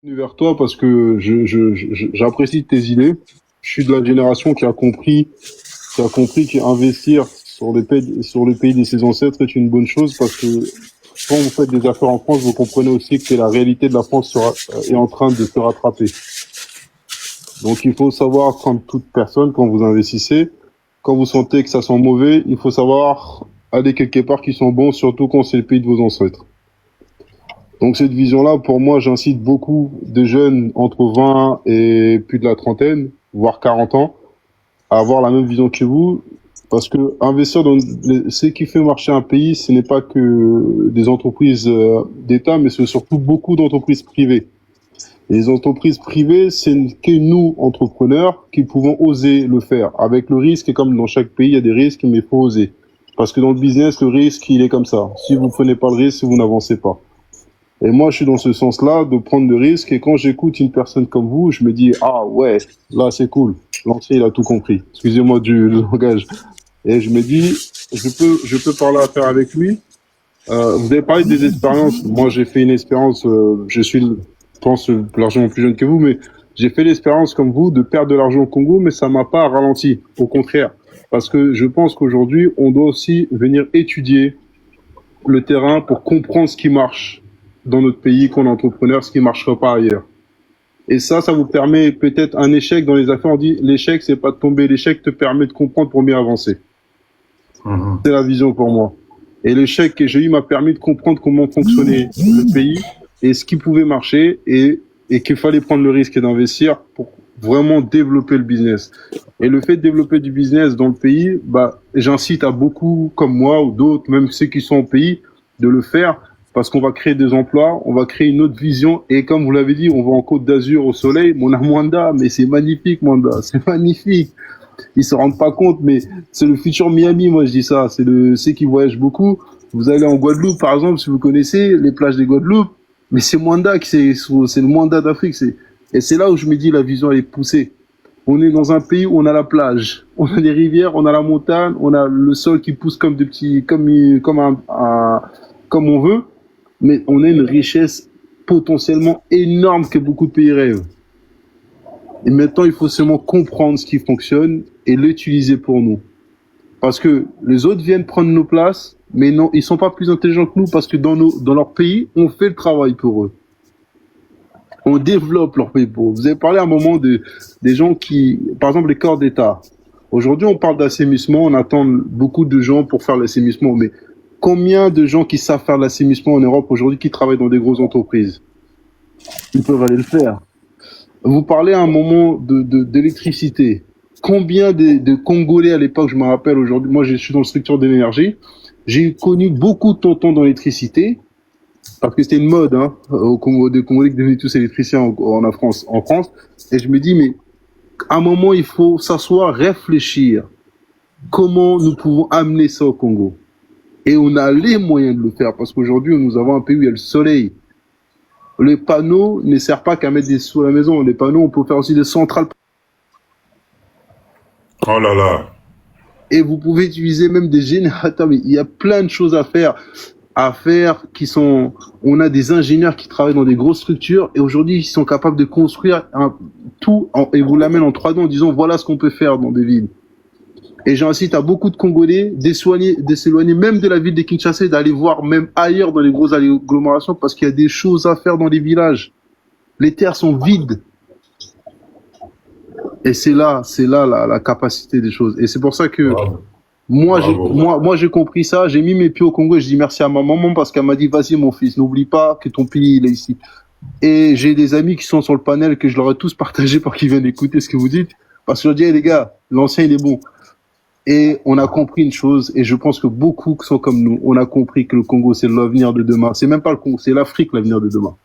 Venu vers toi parce que j'apprécie tes idées. Je suis de la génération qui a compris qu'investir sur le pays de ses ancêtres est une bonne chose parce que quand vous faites des affaires en France, vous comprenez aussi que la réalité de la France est en train de se rattraper. Donc il faut savoir, comme toute personne, quand vous investissez, quand vous sentez que ça sent mauvais, il faut savoir aller quelque part qui sont bons, surtout quand c'est le pays de vos ancêtres. Donc cette vision-là, pour moi, j'incite beaucoup de jeunes entre 20 et plus de la trentaine, voire 40 ans, à avoir la même vision que vous, parce que investir ce qui fait marcher un pays, ce n'est pas que des entreprises d'État, mais c'est surtout beaucoup d'entreprises privées. Et les entreprises privées, c'est que nous, entrepreneurs, qui pouvons oser le faire. Avec le risque, et comme dans chaque pays, il y a des risques, mais il faut oser. Parce que dans le business, le risque, il est comme ça. Si vous prenez pas le risque, vous n'avancez pas. Et moi, je suis dans ce sens-là, de prendre de risques. Et quand j'écoute une personne comme vous, je me dis, ah ouais, là, c'est cool. L'ancien, il a tout compris. Excusez-moi du langage. Et je me dis, je peux parler à faire avec lui. Vous avez parlé des expériences. Moi, j'ai fait une expérience, je pense, largement plus jeune que vous, mais j'ai fait l'expérience comme vous de perdre de l'argent au Congo, mais ça m'a pas ralenti. Au contraire. Parce que je pense qu'aujourd'hui, on doit aussi venir étudier le terrain pour comprendre ce qui marche dans notre pays, qu'on est entrepreneur, ce qui ne marchera pas ailleurs. Et ça vous permet peut-être un échec dans les affaires. On dit l'échec, c'est pas de tomber. L'échec te permet de comprendre pour mieux avancer. C'est la vision pour moi. Et l'échec que j'ai eu m'a permis de comprendre comment fonctionnait le pays et ce qui pouvait marcher et qu'il fallait prendre le risque d'investir pour vraiment développer le business. Et le fait de développer du business dans le pays, j'incite à beaucoup comme moi ou d'autres, même ceux qui sont au pays, de le faire. Parce qu'on va créer des emplois, on va créer une autre vision. Et comme vous l'avez dit, on va en Côte d'Azur au soleil. On a Mwanda, mais c'est magnifique, Mwanda. C'est magnifique. Ils se rendent pas compte, mais c'est le futur Miami, moi je dis ça. C'est ceux qui voyagent beaucoup. Vous allez en Guadeloupe, par exemple, si vous connaissez les plages des Guadeloupe. Mais c'est Mwanda c'est le Mwanda d'Afrique. Et c'est là où je me dis la vision elle est poussée. On est dans un pays où on a la plage, on a les rivières, on a la montagne, on a le sol qui pousse comme des petits, comme on veut. Mais on a une richesse potentiellement énorme que beaucoup de pays rêvent. Et maintenant, il faut seulement comprendre ce qui fonctionne et l'utiliser pour nous. Parce que les autres viennent prendre nos places, mais non, ils sont pas plus intelligents que nous parce que dans leur pays, on fait le travail pour eux. On développe leur pays pour eux. Vous avez parlé à un moment des gens qui, par exemple, les corps d'État. Aujourd'hui, on parle d'assainissement, on attend beaucoup de gens pour faire l'assainissement, mais combien de gens qui savent faire l'assainissement en Europe aujourd'hui qui travaillent dans des grosses entreprises? Ils peuvent aller le faire. Vous parlez à un moment d'électricité. Combien de Congolais à l'époque, je me rappelle aujourd'hui, moi je suis dans le secteur de l'énergie, j'ai connu beaucoup de tontons dans l'électricité, parce que c'était une mode, au Congo, des Congolais qui devenaient tous électriciens en France. Et je me dis, mais à un moment, il faut s'asseoir, réfléchir. Comment nous pouvons amener ça au Congo? Et on a les moyens de le faire, parce qu'aujourd'hui, nous avons un pays où il y a le soleil. Les panneaux ne servent pas qu'à mettre des sous à la maison. Les panneaux, on peut faire aussi des centrales. Oh là là. Et vous pouvez utiliser même des générateurs. Mais il y a plein de choses à faire qui sont... On a des ingénieurs qui travaillent dans des grosses structures et aujourd'hui, ils sont capables de construire tout et vous l'amènent en 3D en disant voilà ce qu'on peut faire dans des villes. Et j'incite à beaucoup de Congolais de s'éloigner même de la ville de Kinshasa et d'aller voir même ailleurs dans les grosses agglomérations parce qu'il y a des choses à faire dans les villages. Les terres sont vides. Et c'est là la capacité des choses. Et c'est pour ça que moi j'ai compris ça, j'ai mis mes pieds au Congo et je dis merci à ma maman parce qu'elle m'a dit vas-y mon fils, n'oublie pas que ton pays il est ici. Et j'ai des amis qui sont sur le panel que je leur ai tous partagé pour qu'ils viennent écouter ce que vous dites. Parce que je leur dis hey, les gars, l'ancien il est bon. Et on a compris une chose, et je pense que beaucoup qui sont comme nous, on a compris que le Congo, c'est l'avenir de demain. C'est même pas le Congo, c'est l'Afrique, l'avenir de demain.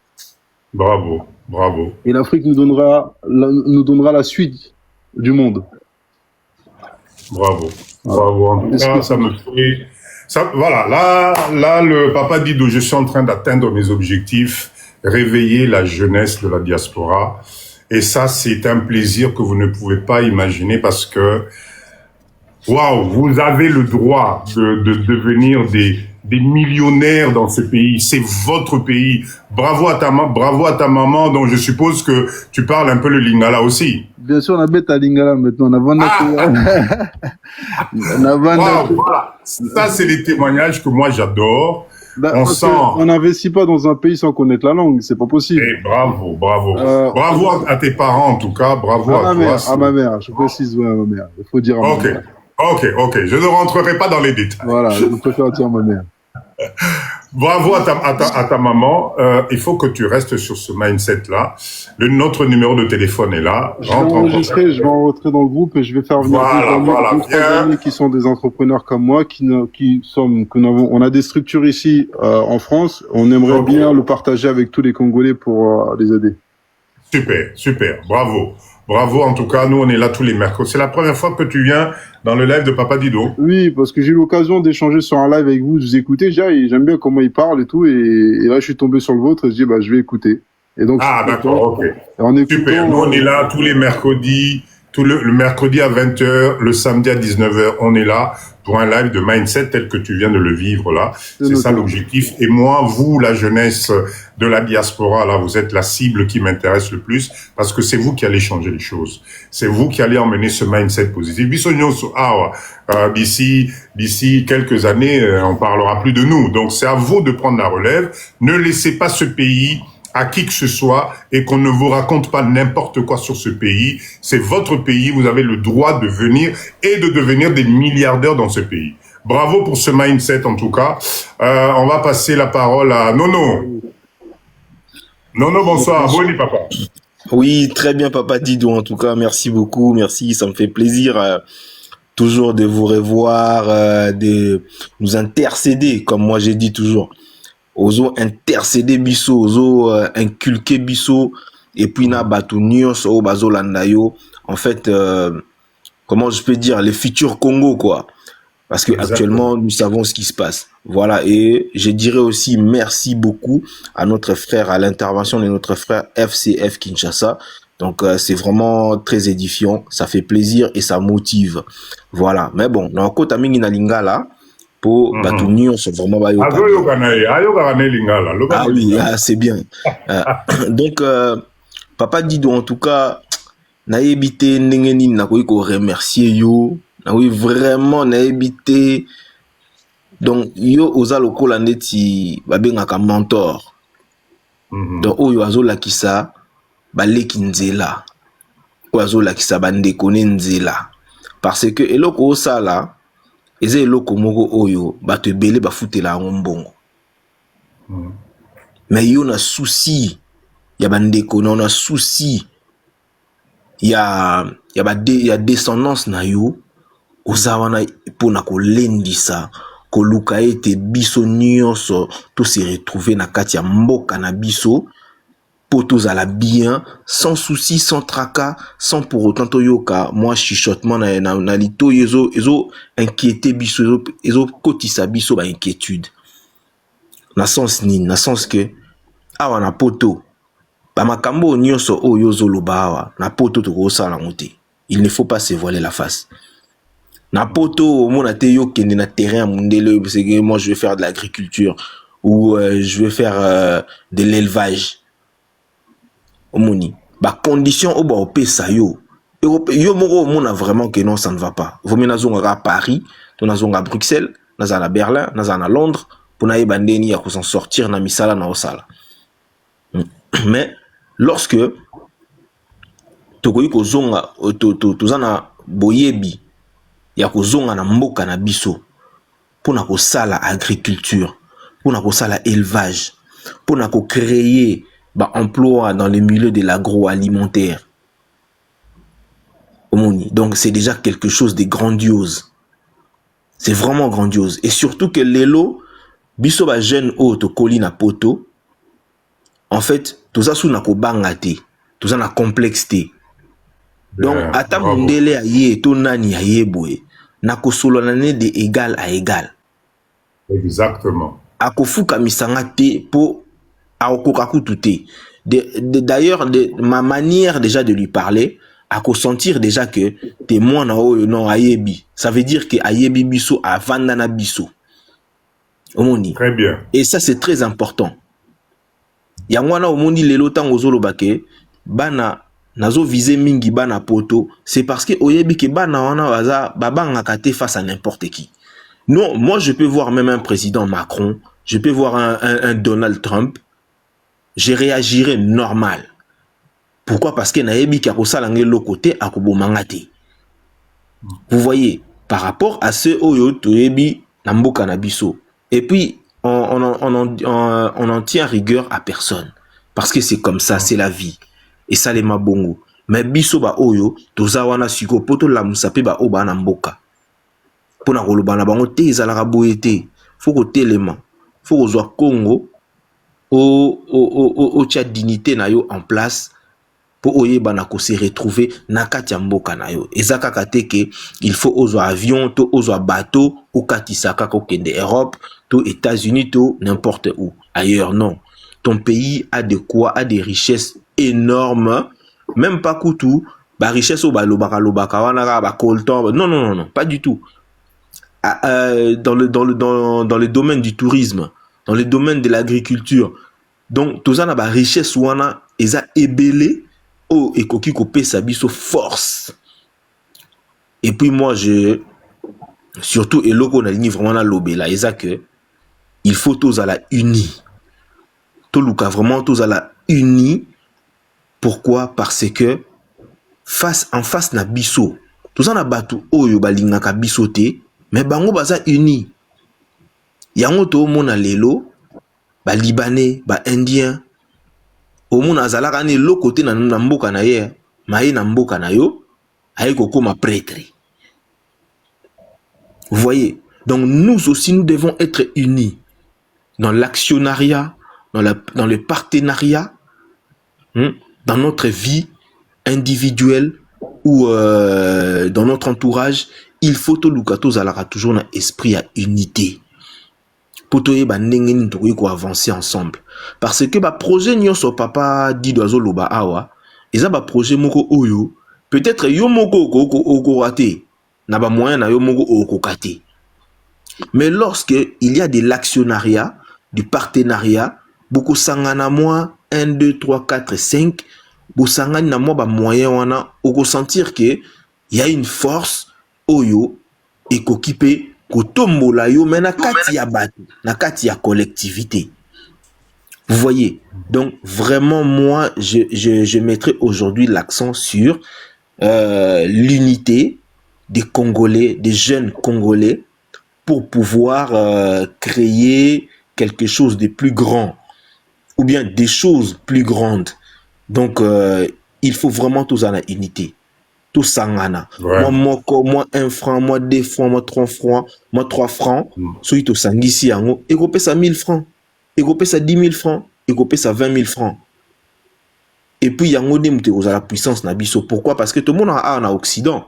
Bravo, bravo. Et l'Afrique nous donnera la suite du monde. Bravo, bravo. En tout cas, ça me fait... voilà, là, le papa Dido, je suis en train d'atteindre mes objectifs, réveiller la jeunesse de la diaspora. Et ça, c'est un plaisir que vous ne pouvez pas imaginer parce que waouh, vous avez le droit de devenir des millionnaires dans ce pays. C'est votre pays. Bravo à ta maman, dont je suppose que tu parles un peu le lingala aussi. Bien sûr, on a bête à lingala maintenant. On a vendu. Voilà. Ça, c'est les témoignages que moi j'adore. On sent. On n'investit pas dans un pays sans connaître la langue, c'est pas possible. Et bravo. Bravo à tes parents en tout cas, bravo à toi. À ma mère, je précise, ouais, à ma mère. Il faut dire à ma mère. Ok. Je ne rentrerai pas dans les détails. Voilà, je préfère dire à ma mère. Bravo à ta maman. Il faut que tu restes sur ce mindset-là. Notre numéro de téléphone est là. Je vais enregistrer dans le groupe et je vais faire venir des amis qui sont des entrepreneurs comme moi, on a des structures ici en France. On aimerait bien le partager avec tous les Congolais pour les aider. Super. Bravo en tout cas. Nous, on est là tous les mercredis. C'est la première fois que tu viens dans le live de Papa Dido. Oui, parce que j'ai eu l'occasion d'échanger sur un live avec vous, de vous écouter déjà, et j'aime bien comment il parle et tout, et là je suis tombé sur le vôtre et je dis je vais écouter. Et donc, d'accord, ok. Super, nous on est là tous les mercredis, le mercredi à 20h, le samedi à 19h, on est là pour un live de mindset tel que tu viens de le vivre là. C'est ça l'objectif. Et moi, vous, la jeunesse de la diaspora, là, vous êtes la cible qui m'intéresse le plus parce que c'est vous qui allez changer les choses. C'est vous qui allez emmener ce mindset positif. D'ici quelques années, on parlera plus de nous. Donc, c'est à vous de prendre la relève. Ne laissez pas ce pays à qui que ce soit et qu'on ne vous raconte pas n'importe quoi sur ce pays. C'est votre pays, vous avez le droit de venir et de devenir des milliardaires dans ce pays. Bravo pour ce mindset en tout cas. On va passer la parole à Nono. Nono, bonsoir. Bonjour papa. Oui, très bien Papa Dido en tout cas. Merci beaucoup, merci, ça me fait plaisir toujours de vous revoir, de nous intercéder comme moi j'ai dit toujours. Ozo intercéder biso, ozo inculquer biso, et puis na batu nyonso o bazo landayo. En fait, comment je peux dire, les futurs Congo quoi. Parce que actuellement nous savons ce qui se passe. Voilà, et je dirais aussi merci beaucoup à notre frère, à l'intervention de notre frère FCF Kinshasa. Donc c'est vraiment très édifiant, ça fait plaisir et ça motive. Voilà, mais bon, dans le côté mingi na lingala. Pour Batunio, c'est vraiment ah oui, c'est bien. Donc, Papa Dido, en tout cas, n'a évité n'engeni n'a quoi remercier yo, n'a oui vraiment n'a évité. Donc, yo osa loko la neti babenga ka mentor. Donc, oyo azo la kisa baleki nzela, oyo la kisa bande kone nzela, parce que eloko osala eza eloko moko oyo bato ebele bafutela yango mbongo. Mais yo na souci ya bandeko na souci ya descendance na yo oza wana mpona kolendisa koluka ete biso nyonso to se retrouver na kati ya mboka na biso pour tozala bien, sans souci, sans tracas, sans pour autant toyoka, moi chuchotement na lito ezo inquiété biso, ezo kotisa biso ba inquiétude. Na sens que awa na poto ba makambo nyonso oyo zoloba awa na poto to kosala ngote. Il ne faut pas se voiler la face. Na poto mona te yo kende na terrain mundele, parce que moi je vais faire de l'agriculture ou je vais faire de l'élevage. Omoni, ba condition au ba opesa yo moko mona vraiment que non ça ne va pas. Vous menez à Paris, tu nazonga à Bruxelles, nazana à Berlin, nazana à Londres pour na yebandeni ya s'en sortir na misala na osala. Mais lorsque tokoyi ko zonga tozana boyebi ya ko zonga na mboka na biso pour na ko sala agriculture, pour na ko sala élevage, pour na ko créer emploi dans le milieu de l'agroalimentaire. Donc c'est déjà quelque chose de grandiose. C'est vraiment grandiose. Et surtout que l'élo, biso ba jeune o to koli na poto, en fait, tout ça sous na ko bangate, tout ça na complexité. Donc, ata mundele aye to nani aye boye, na ko solo nane de égal à égal. Exactement. Ako fuka misanga te po d'ailleurs, ma manière déjà de lui parler, à sentir déjà que t'es moins non ayebi. Ça veut dire que ayebi biso a vandana biso. Omoni. Très bien. Et ça, c'est très important. Yangwana omoni lelo tango zolobake, bana, nazo visé mingi bana poto, c'est parce que oyebi ke bana wana waza, babanga kate face à n'importe qui. Non, moi je peux voir même un président Macron, je peux voir un Donald Trump, je réagirais normal. Pourquoi? Parce que nayebi kakosala ngelo côté akobomangate. Vous voyez, par rapport à ce oyo toyebi namboka na biso. Et puis on en tient rigueur à personne parce que c'est comme ça, c'est la vie. Et ça les mabongo. Mais biso ba oyo toza wana siko poto la musape ba oba na mboka. Pona koloba na bango te ezalaka boye te. Faut ko telema. Faut ko zwa Congo au tia dignité na yo en place pour oyeba na ko se retrouver na kati ya mboka na yo. Ezaka kateke il faut ozo avion to ozo bateau ou katisaka ko kende Europe to États-Unis to n'importe où ailleurs. Non, ton pays a de quoi, a des richesses énormes, même pas koutou ba richesse au lobaka wana ba coltan. Non, pas du tout. Dans le domaine du tourisme, dans le domaine de l'agriculture. Donc tozana ba richesse wana eza ebele o ekoki ko pesa biso force. Et puis moi surtout eloko na ligne vraiment na lobela eza que il faut tous à la unis. Toluka vraiment tous à la unis. Pourquoi? Parce que en face na biso tozana batu oyo balingaka biso te mais bango baza unis. Yango to mona lelo ba libanais, ba indien omona azalaka ne lo côté na mboka na ye, maye na mboka na yo aye kokoma prêtre. Vous voyez? Donc nous aussi nous devons être unis dans l'actionnariat, dans le partenariat, dans notre vie individuelle ou dans notre entourage. Il faut tolukato zalaka toujours na esprit à unité. Pour avancer ensemble. Parce que ba projet nyonso papa dit d'oiseau loba awa, eza ba projet moko oyo, peut-être yo moko oko raté, na ba moyen na yo moko oko kate. Mais lorsque il y a de l'actionnariat, du partenariat, beaucoup sangana moi 1 2 3 4 5, beaucoup sangana na moi ba moyen wana oko sentir que il y a une force oyo ekokipe kotombola yo mais na kati ya batu, na kati ya collectivité. Vous voyez? Donc vraiment moi je mettrai aujourd'hui l'accent sur l'unité des Congolais, des jeunes Congolais pour pouvoir créer quelque chose de plus grand ou bien des choses plus grandes. Donc il faut vraiment tous à la unité. Tout sangana. Ouais. Moi 1 franc, moi 2 francs, moi 3 francs, moi 3 francs. Soit to sangisi yango, et go ça 1000 francs. Et go ça 10 000 francs. Et go ça 20 000 francs. Et puis yango demte à la puissance na biso. Pourquoi? Parce que tout le monde a en Occident.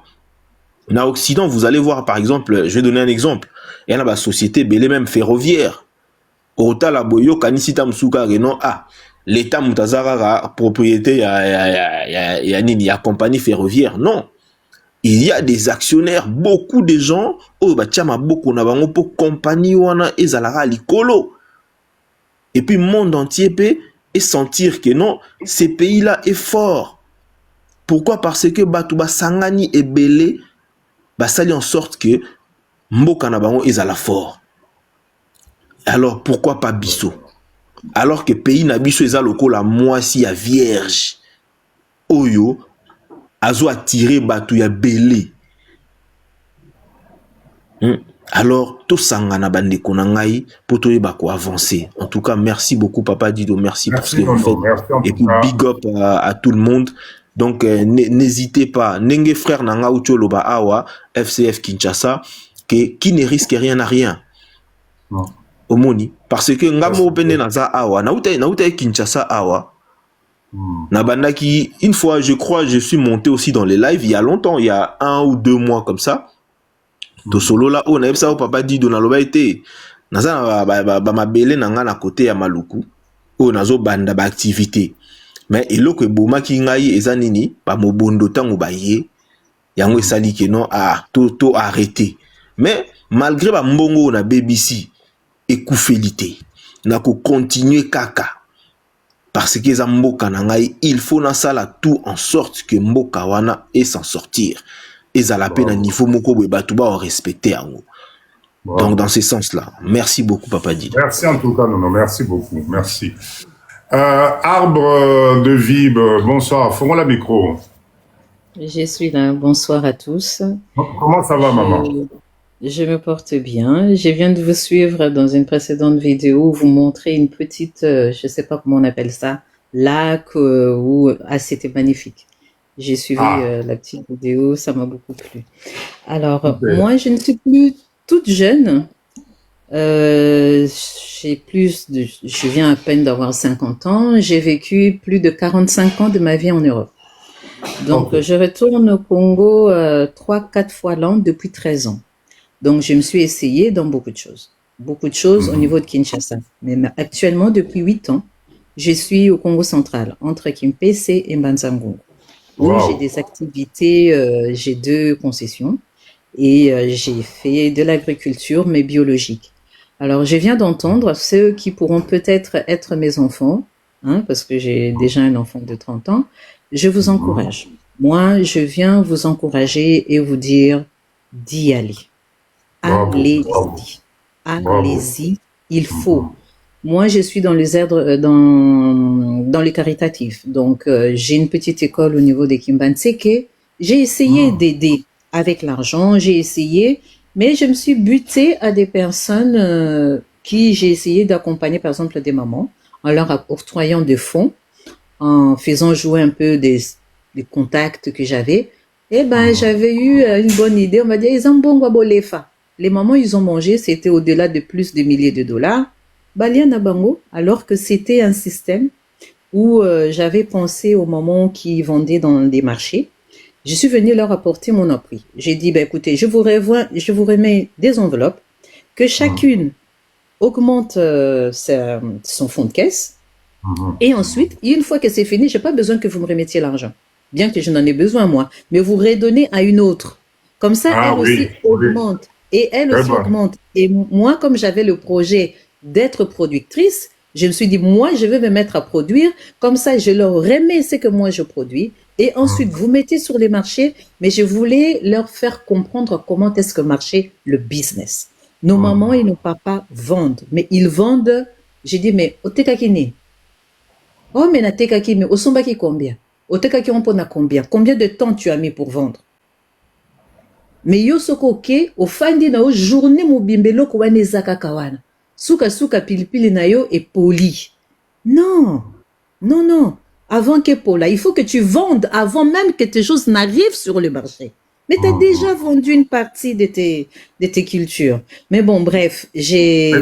En Occident, vous allez voir par exemple, je vais donner un exemple. Il y a la société belé même ferroviaire. Ota la boyo kanisita msuka reno l'État Moutazara propriété il y a compagnie ferroviaire. Non. Il y a des actionnaires, beaucoup de gens, beaucoup na pour compagnie wana ezalara likolo. Et puis monde entier peut et sentir que non, ces pays-là est fort. Pourquoi? Parce que Batouba Sangani et Belé sali en sorte que mboka na bango ezala fort. Alors pourquoi pas biso? Alors que pays na biso eza lokola mwasi ya vierge oyo azo attirer batu ya belé. Alors tout sangana bandeko na ngai pour toyeba ko avancer. En tout cas merci beaucoup papa Dido, merci pour ce que vous faites. Et puis big up à tout le monde. Donc n'hésitez pas, nenge frère nanga ucholoba awa FCF Kinshasa qui ne risque rien à rien. Non. Omoni parce que ngamo pende na za awa na uta Kinshasa awa na bandaki une fois je crois je suis monté aussi dans les lives il y a longtemps, il y a 1 ou 2 mois comme ça to solo là on a ça papa dit na loba été na za ba mabele na nga na côté ya Maluku o nazo banda ba activité mais eloko eboma ki ngai eza nini ba mobondo tango baye yango esali ke non to arrêter mais malgré ba mbongo na BBC ekoufelité na ko continuer kaka parce que za mboka na ngai il faut na sala tout en sorte que mboka wana et s'en sortir ezala pe na niveau moko boye bato ba respecter yango. Donc dans ce sens là merci beaucoup Papa Dido. Merci en tout cas Nono, merci beaucoup, merci. Arbre de Vib, bonsoir, fais-moi la micro. Je suis là, bonsoir à tous. Comment ça va maman? Je me porte bien. Je viens de vous suivre dans une précédente vidéo où vous montrez une petite, je sais pas comment on appelle ça, lac c'était magnifique. J'ai suivi la petite vidéo, ça m'a beaucoup plu. Alors, moi, je ne suis plus toute jeune. Je viens à peine d'avoir 50 ans. J'ai vécu plus de 45 ans de ma vie en Europe. Donc, je retourne au Congo 3-4 fois l'an depuis 13 ans. Donc, je me suis essayée dans beaucoup de choses. Beaucoup de choses au niveau de Kinshasa. Mais actuellement, depuis 8 ans, je suis au Congo central, entre Kimpese et Mbanzango. Où j'ai des activités, j'ai 2 concessions. Et j'ai fait de l'agriculture, mais biologique. Alors, je viens d'entendre ceux qui pourront peut-être être mes enfants, hein, parce que j'ai déjà un enfant de 30 ans. Je vous encourage. Moi, je viens vous encourager et vous dire d'y aller. Allez-y. Allez-y. Il faut. Moi, je suis dans dans le caritatif. Donc, j'ai une petite école au niveau des Kimbanseke. J'ai essayé d'aider avec l'argent, j'ai essayé, mais je me suis butée à des personnes qui j'ai essayé d'accompagner, par exemple, des mamans, en leur octroyant des fonds, en faisant jouer un peu des contacts que j'avais. Eh ben, j'avais eu une bonne idée. On m'a dit, ils ont bon guabolefa. Les mamans, ils ont mangé, c'était au-delà de plus de milliers de dollars. Baliana Bango, alors que c'était un système où j'avais pensé aux mamans qui vendaient dans des marchés. Je suis venue leur apporter mon appui. J'ai dit, ben écoutez, je vous remets des enveloppes, que chacune augmente son fonds de caisse. Et ensuite, une fois que c'est fini, j'ai pas besoin que vous me remettiez l'argent. Bien que je n'en ai besoin, moi. Mais vous redonnez à une autre. Comme ça, elle aussi augmente. Et elle aussi augmente. Et moi, comme j'avais le projet d'être productrice, je me suis dit, moi, je vais me mettre à produire. Comme ça, je leur remets ce que moi, je produis. Et ensuite, vous mettez sur les marchés. Mais je voulais leur faire comprendre comment est-ce que marchait le business. Nos mamans et nos papas vendent. Mais ils vendent. J'ai dit, mais otekakini. Oh, mais na tekaki, mais osombaki combien? Otekaki on pona combien? Combien de temps tu as mis pour vendre? Mais yo soko ke, au fandi na o journée mobimbelo ko wane zaka kawana. Suka pilipili na yo est poli. Non, non, non. Avant que Paula, il faut que tu vendes avant même que tes choses n'arrivent sur le marché. Mais tu as déjà vendu une partie de tes cultures. Mais bon, bref, j'ai...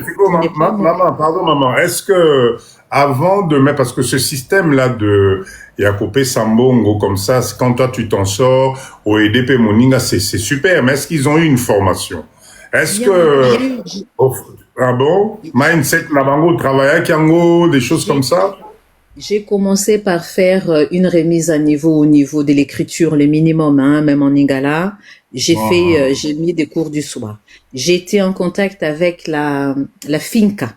Maman, pardon maman, est-ce que avant de mettre, parce que ce système-là de Yakopé Sambongo comme ça, quand toi tu t'en sors, au EDP Moninga, c'est super, mais est-ce qu'ils ont eu une formation? Est-ce que... Ah bon? Mindset, Nabango, travail Kiango, des choses comme ça? J'ai commencé par faire une remise à niveau au niveau de l'écriture, le minimum, hein, même en Lingala. J'ai mis des cours du soir. J'ai été en contact avec la Finca.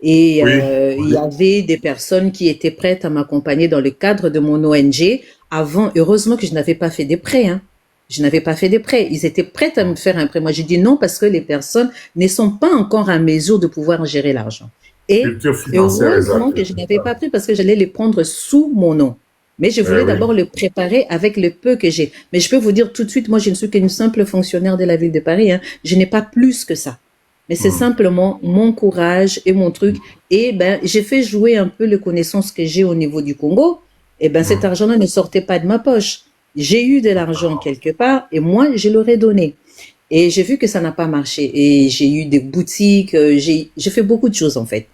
Et il y avait des personnes qui étaient prêtes à m'accompagner dans le cadre de mon ONG. Avant, heureusement que je n'avais pas fait des prêts, hein. Je n'avais pas fait des prêts. Ils étaient prêts à me faire un prêt. Moi, j'ai dit non parce que les personnes ne sont pas encore à mesure de pouvoir gérer l'argent. Et heureusement que je n'avais pas pris parce que j'allais les prendre sous mon nom. Mais je voulais d'abord le préparer avec le peu que j'ai. Mais je peux vous dire tout de suite, moi, je ne suis qu'une simple fonctionnaire de la ville de Paris, hein. Je n'ai pas plus que ça. Mais c'est simplement mon courage et mon truc. Et ben, j'ai fait jouer un peu les connaissances que j'ai au niveau du Congo. Et ben, cet argent-là ne sortait pas de ma poche. J'ai eu de l'argent quelque part et moi, je l'aurais donné. Et j'ai vu que ça n'a pas marché. Et j'ai eu des boutiques, j'ai fait beaucoup de choses en fait.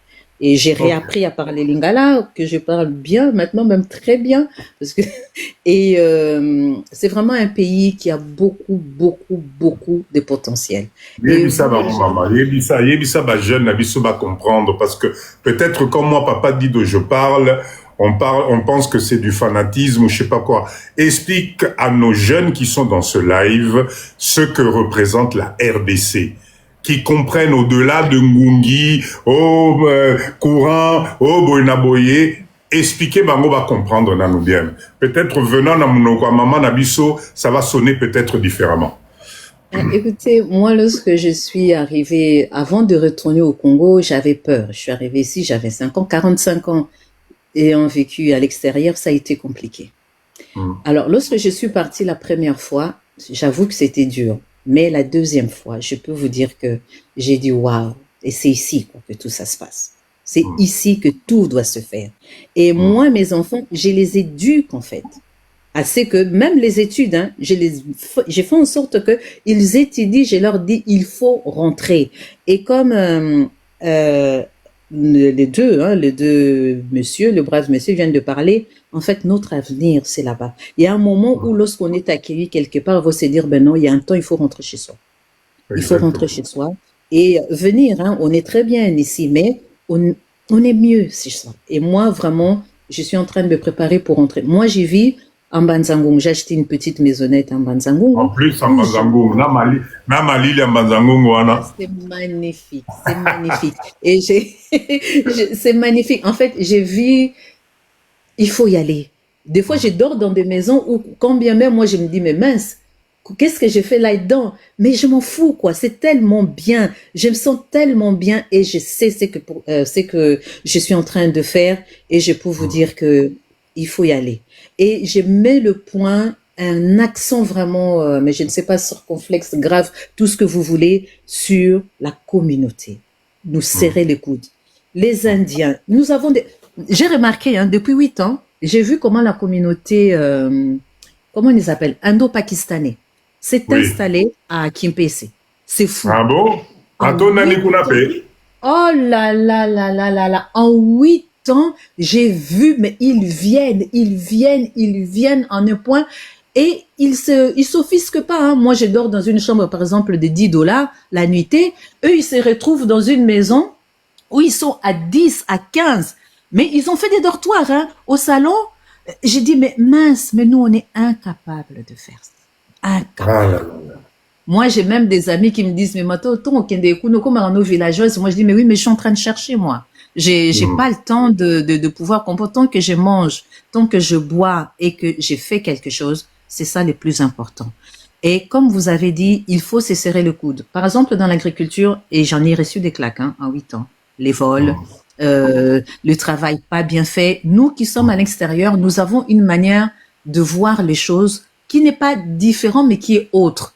Et j'ai réappris à parler lingala, que je parle bien, maintenant même très bien. Parce que et c'est vraiment un pays qui a beaucoup de potentiel. Yebisa jeune, comprendre, parce que peut-être comme moi, Papa Dido, je parle, on pense que c'est du fanatisme ou je sais pas quoi. Explique à nos jeunes qui sont dans ce live ce que représente la RDC. qui comprennent au-delà de Ngungi, courant, Boinaboye. Expliquer bango va comprendre nanoubième. Peut-être venant na monoko maman nabiso, ça va sonner peut-être différemment. Écoutez, moi, lorsque je suis arrivée, avant de retourner au Congo, j'avais peur. Je suis arrivée ici, j'avais 45 ans. Ayant vécu à l'extérieur, ça a été compliqué. Alors, lorsque je suis partie la première fois, j'avoue que c'était dur. Mais la deuxième fois, je peux vous dire que j'ai dit waouh, et c'est ici quoi, que tout ça se passe. C'est ici que tout doit se faire. Et moi, mes enfants, je les éduque en fait. Assez que même les études, hein, j'ai fait en sorte que ils étudient, je leur dis il faut rentrer. Et comme les deux messieurs, le brave monsieur viennent de parler, en fait notre avenir c'est là-bas. Il y a un moment où lorsqu'on est accueilli quelque part, on va se dire ben non, il y a un temps, il faut rentrer chez soi. Il faut rentrer chez soi et venir, hein, on est très bien ici, mais on est mieux chez soi. Et moi vraiment, je suis en train de me préparer pour rentrer. Moi j'y vis en Banzangung, j'ai acheté une petite maisonnette en Banzangung. En plus, en Banzangung, c'est magnifique, c'est magnifique. Et c'est magnifique. En fait, j'ai vu, il faut y aller. Des fois, je dors dans des maisons où, quand bien même, moi, je me dis, mais mince, qu'est-ce que j'ai fait là-dedans? Mais je m'en fous, quoi. C'est tellement bien. Je me sens tellement bien et je sais ce que je suis en train de faire et je peux vous dire que il faut y aller. Et je mets le point, un accent vraiment, mais je ne sais pas, circonflexe, grave, tout ce que vous voulez, sur la communauté. Nous serrer les coudes. Les Indiens, nous avons des... J'ai remarqué, hein, depuis 8 ans, j'ai vu comment la communauté, comment ils les appellent, indo-pakistanais, s'est installée à Kimpese. C'est fou. Ah bon? Oh là là là là là là, en 8 ans, j'ai vu, mais ils viennent en un point et ils s'offusquent pas. Hein. Moi, je dors dans une chambre, par exemple, de $10 la nuitée. Eux, ils se retrouvent dans une maison où ils sont à 10, à 15. Mais ils ont fait des dortoirs, hein, au salon. J'ai dit, mais mince, mais nous, on est incapables de faire ça. Incapables. Moi, j'ai même des amis qui me disent, mais maintenant, comme à nos villageoises, moi, je dis, mais oui, mais je suis en train de chercher, moi. J'ai pas le temps de pouvoir comprendre. Tant que je mange, tant que je bois et que j'ai fait quelque chose, c'est ça le plus important. Et comme vous avez dit, il faut se serrer le coude. Par exemple, dans l'agriculture, et j'en ai reçu des claques, hein, en 8 ans. Les vols, le travail pas bien fait. Nous qui sommes à l'extérieur, nous avons une manière de voir les choses qui n'est pas différente, mais qui est autre.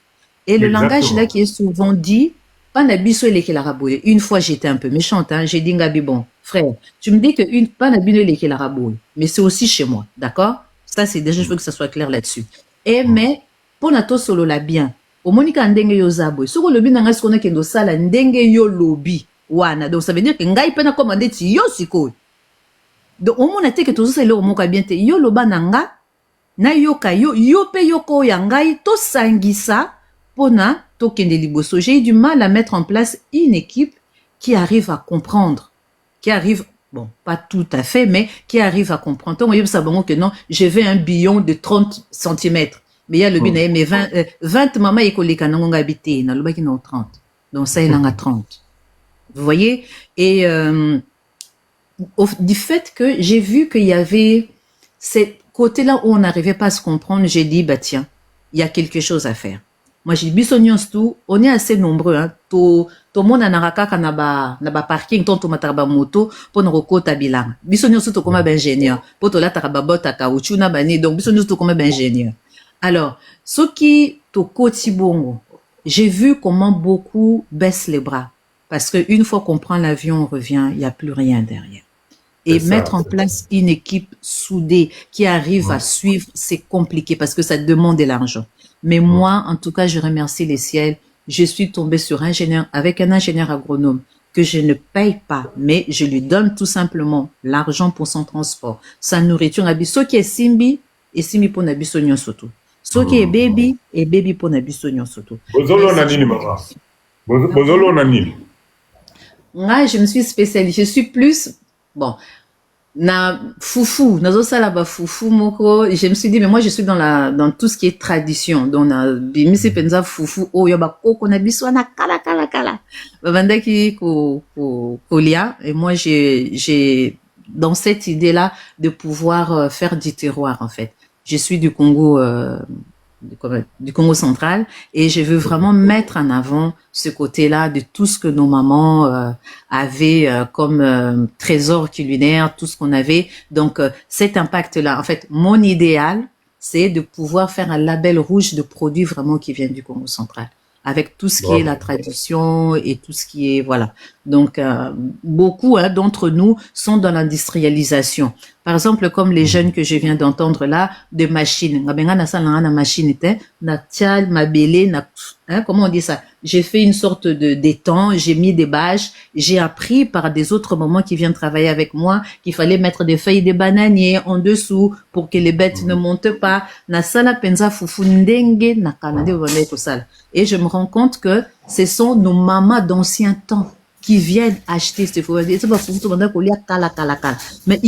Et le langage là qui est souvent dit, une fois j'étais un peu méchante, hein, j'ai dit Ngabi, bon, frère, tu me dis que mais c'est aussi chez moi, d'accord? Ça c'est déjà, je veux que ça soit clair là-dessus. Et mais, pour nato solo la bien, au monika ndenge yo zaboy, soko lobi nanga skona kendo sala ndenge yo lobi, wana, donc ça veut dire que ngai pena commandé ti yo siko. Donc au mona te que tout ça le moka bien te yo loba nanga, na yoka yo, yo pe yoko ya ngai, to sangisa, pona, j'ai eu du mal à mettre en place une équipe qui arrive à comprendre, qui arrive, bon, pas tout à fait, mais qui arrive à comprendre. Donc, que non, je veux un billon de 30 cm. Mais il y a le billon, mais 20 mamas écoliques à n'ont habité, n'a le bac 30. Donc, ça, il en a 30. Vous voyez? Et, du fait que j'ai vu qu'il y avait ce côté-là où on n'arrivait pas à se comprendre, j'ai dit, bah, tiens, il y a quelque chose à faire. Moi, j'ai dit, on est assez nombreux, hein. Tout le monde a nakaka na ba parking, ton mataraba moto, pour nous recota bilan. Bisognos tout comme ingénieur. Pour to la taraba bota caoutchouc na bani, donc bisognos tout comme ingénieur. Alors, ce qui to kotibongo, j'ai vu comment beaucoup baissent les bras. Parce que une fois qu'on prend l'avion, on revient, il n'y a plus rien derrière. Et mettre en place une équipe soudée qui arrive à suivre, c'est compliqué parce que ça demande de l'argent. Mais moi, en tout cas, je remercie les ciels. Je suis tombée sur un ingénieur, avec un ingénieur agronome que je ne paye pas, mais je lui donne tout simplement l'argent pour son transport, sa nourriture. Ce qui est simbi, et simbi pour nabiso nyosoto. Ce qui est baby, et baby pour nabiso nyosoto. Bozolo nanini, maman. Bozolo nanini. Moi, je me suis spécialisée. Je suis plus, bon, na foufou, nazosala ba foufou moko, je me suis dit mais moi je suis dans tout ce qui est tradition. Donc na bimisi penza foufou oyo ba koko na biso na kala. Babandaki kolia et moi j'ai dans cette idée-là de pouvoir faire du terroir en fait. Je suis du Congo du Congo central et je veux vraiment mettre en avant ce côté-là de tout ce que nos mamans avaient comme trésor culinaire, tout ce qu'on avait. Donc cet impact-là, en fait, mon idéal, c'est de pouvoir faire un label rouge de produits vraiment qui viennent du Congo central, avec tout ce qui est la tradition et tout ce qui est voilà. Donc beaucoup d'entre nous sont dans l'industrialisation. Par exemple, comme les jeunes que je viens d'entendre là, de machines. Comment on dit ça? J'ai fait une sorte d'étang, j'ai mis des bâches, j'ai appris par des autres mamans qui viennent travailler avec moi qu'il fallait mettre des feuilles de bananier en dessous pour que les bêtes ne montent pas. Et je me rends compte que ce sont nos mamans d'anciens temps qui viennent acheter ces feuilles. Mais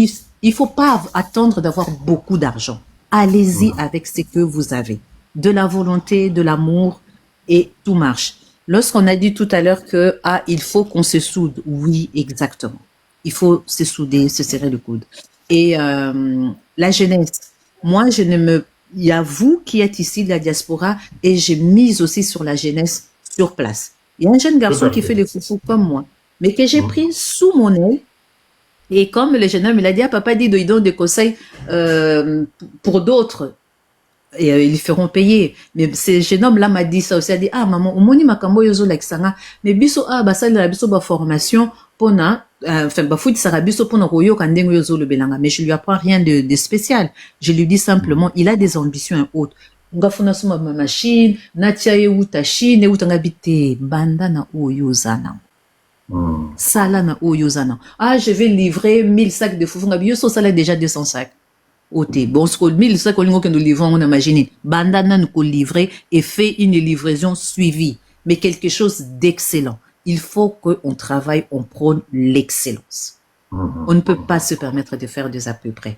il faut pas attendre d'avoir beaucoup d'argent. Allez-y avec ce que vous avez. De la volonté, de l'amour, et tout marche. Lorsqu'on a dit tout à l'heure que, il faut qu'on se soude. Oui, exactement. Il faut se souder, se serrer le coude. Et, la jeunesse. Moi, il y a vous qui êtes ici de la diaspora et j'ai mise aussi sur la jeunesse sur place. Il y a un jeune garçon qui fait les foufous comme moi, mais que j'ai pris sous mon aile. Et comme le jeune homme, il a dit, papa dit, il donne des conseils pour d'autres. Et ils feront payer. Mais ce jeune homme-là m'a dit ça aussi. Il a dit, maman, omoni makambo yozo l'exanga. Mais biso, basali la biso ba formation pona, foot sarabiso pona koyo kandengo yozo le belanga. Mais je lui apprends rien de spécial. Je lui dis simplement, il a des ambitions hautes. Ngafuna suma ma machine, natia ye uta chine, ye uta ngabite, banda na oyo zana. Sala na oyo zana. Je vais livrer 1000 sacs de foufou. Ngabi yoso sala déjà 200 sacs. Bon, ce que 1000 sacs que nous livrons, on imagine. Bandana nous livrer et fait une livraison suivie. Mais quelque chose d'excellent. Il faut qu'on travaille, on prône l'excellence. On ne peut pas se permettre de faire des à peu près.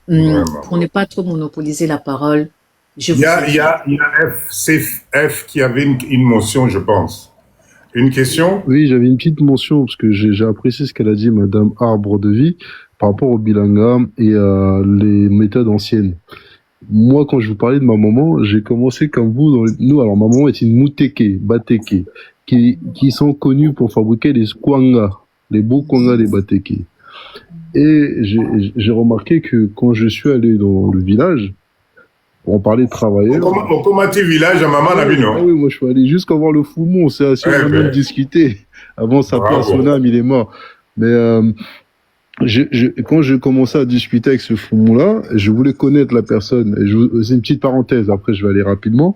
Pour ne pas trop monopoliser la parole, il y a F qui avait une mention, je pense. Une question? Oui, j'avais une petite mention parce que j'ai apprécié ce qu'elle a dit, Madame Arbre de Vie, par rapport au bilanga et les méthodes anciennes. Moi, quand je vous parlais de ma maman, j'ai commencé comme vous. Alors, ma maman est une mouteke, bateke, qui sont connus pour fabriquer des kwanga, les beaux kwanga des bateke. Et j'ai remarqué que quand je suis allé dans le village, on parlait de travailler. Au Komati village, à maman la non? Oui, moi je suis allé jusqu'à voir le Foumon, on s'est assis, on a même discuté. Avant sa place, son âme, il est mort. Mais quand je commençais à discuter avec ce Foumon-là, je voulais connaître la personne. C'est une petite parenthèse, après je vais aller rapidement.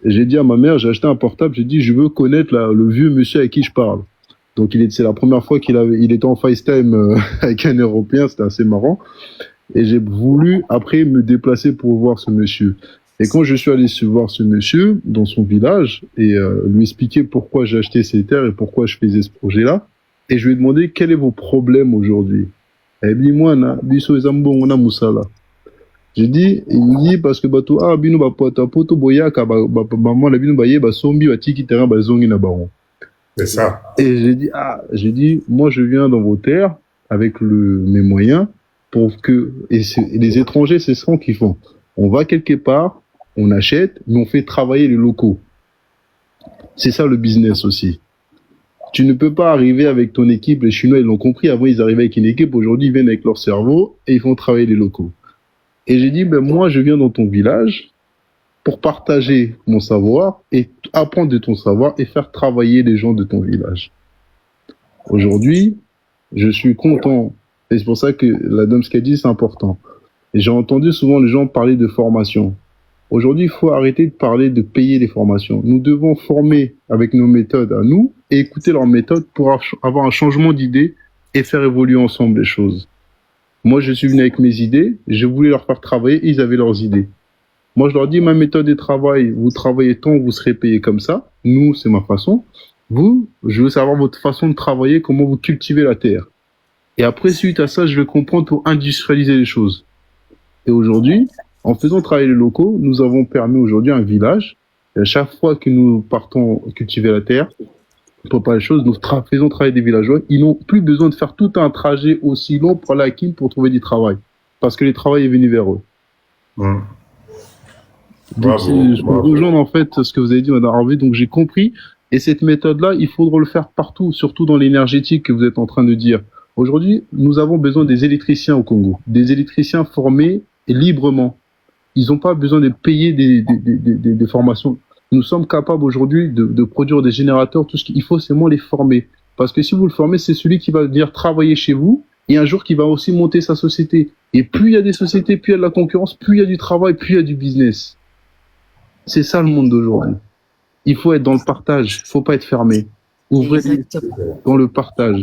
J'ai dit à ma mère, j'ai acheté un portable, j'ai dit je veux connaître le vieux monsieur avec qui je parle. Donc c'est la première fois il était en FaceTime avec un Européen, c'était assez marrant. Et j'ai voulu après me déplacer pour voir ce monsieur. Et quand je suis allé voir ce monsieur dans son village et lui expliquer pourquoi j'ai acheté ces terres et pourquoi je faisais ce projet-là, et je lui ai demandé quel est vos problèmes aujourd'hui. Elle dit moi na biso ezambo on a musala. J'ai dit il me dit parce que bato bino ba poto boyaka maman la bino baye ba sombi ba tiki terrain ba zongi na baron. C'est ça. Et j'ai dit moi je viens dans vos terres avec mes moyens. Pour que les étrangers, c'est ce qu'ils font. On va quelque part, on achète, mais on fait travailler les locaux. C'est ça le business aussi. Tu ne peux pas arriver avec ton équipe, les Chinois ils l'ont compris, avant ils arrivaient avec une équipe, aujourd'hui ils viennent avec leur cerveau et ils font travailler les locaux. Et j'ai dit, moi je viens dans ton village pour partager mon savoir et apprendre de ton savoir et faire travailler les gens de ton village. Aujourd'hui, je suis content. Et c'est pour ça que la dame, ce qu'elle dit, c'est important. Et j'ai entendu souvent les gens parler de formation. Aujourd'hui, il faut arrêter de parler de payer les formations. Nous devons former avec nos méthodes à nous et écouter leurs méthodes pour avoir un changement d'idée et faire évoluer ensemble les choses. Moi, je suis venu avec mes idées, je voulais leur faire travailler, ils avaient leurs idées. Moi, je leur dis, ma méthode de travail, vous travaillez tant, vous serez payé comme ça. Nous, c'est ma façon. Vous, je veux savoir votre façon de travailler, comment vous cultivez la terre. Et après, suite à ça, je vais comprendre pour industrialiser les choses. Et aujourd'hui, en faisant travailler les locaux, nous avons permis aujourd'hui un village. Et à chaque fois que nous partons cultiver la terre, pour pas les choses, nous faisons travailler des villageois. Ils n'ont plus besoin de faire tout un trajet aussi long pour aller à Kin pour trouver du travail. Parce que le travail est venu vers eux. Mmh. Donc, je peux rejoindre en fait ce que vous avez dit, Madame Harvey. Donc, j'ai compris. Et cette méthode-là, il faudra le faire partout, surtout dans l'énergétique que vous êtes en train de dire. Aujourd'hui, nous avons besoin des électriciens au Congo. Des électriciens formés librement. Ils n'ont pas besoin de payer des formations. Nous sommes capables aujourd'hui de produire des générateurs. Tout ce qu'il faut, c'est seulement les former. Parce que si vous le formez, c'est celui qui va venir travailler chez vous et un jour qui va aussi monter sa société. Et plus il y a des sociétés, plus il y a de la concurrence, plus il y a du travail, plus il y a du business. C'est ça le monde d'aujourd'hui. Il faut être dans le partage. Il ne faut pas être fermé. Ouvrez dans le partage.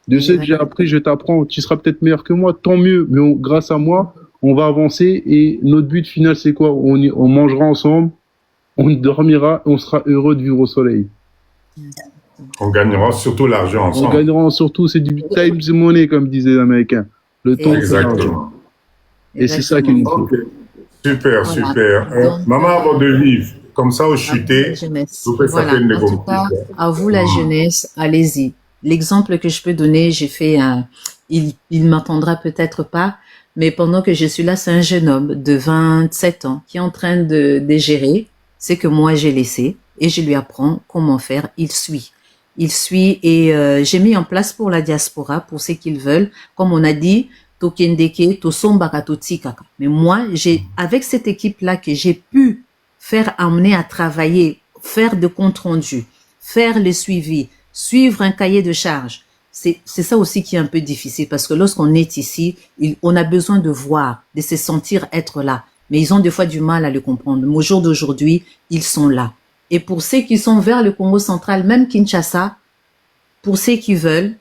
De ce que j'ai appris, je t'apprends. Tu seras peut-être meilleur que moi, tant mieux. Mais grâce à moi, on va avancer. Et notre but final, c'est quoi? On mangera ensemble, on dormira, et on sera heureux de vivre au soleil. On gagnera surtout l'argent ensemble. On gagnera surtout, c'est du time money, comme disaient les Américains. Le temps, c'est l'argent. Et c'est ça qu'il nous faut. Okay. Super, voilà. Super. Maman, avant de vivre, comme ça, au chuté, vous faites ça une en tout cas, à vous la jeunesse, allez-y. L'exemple que je peux donner, j'ai fait il m'entendra peut-être pas, mais pendant que je suis là, c'est un jeune homme de 27 ans qui est en train de gérer ce que moi j'ai laissé et je lui apprends comment faire. Il suit et j'ai mis en place pour la diaspora, pour ceux qu'ils veulent, comme on a dit, mais moi, avec cette équipe-là que j'ai pu faire amener à travailler, faire de compte rendu, faire le suivi, suivre un cahier de charge, c'est ça aussi qui est un peu difficile parce que lorsqu'on est ici, on a besoin de voir, de se sentir être là. Mais ils ont des fois du mal à le comprendre. Mais au jour d'aujourd'hui, ils sont là. Et pour ceux qui sont vers le Congo central, même Kinshasa, pour ceux qui veulent,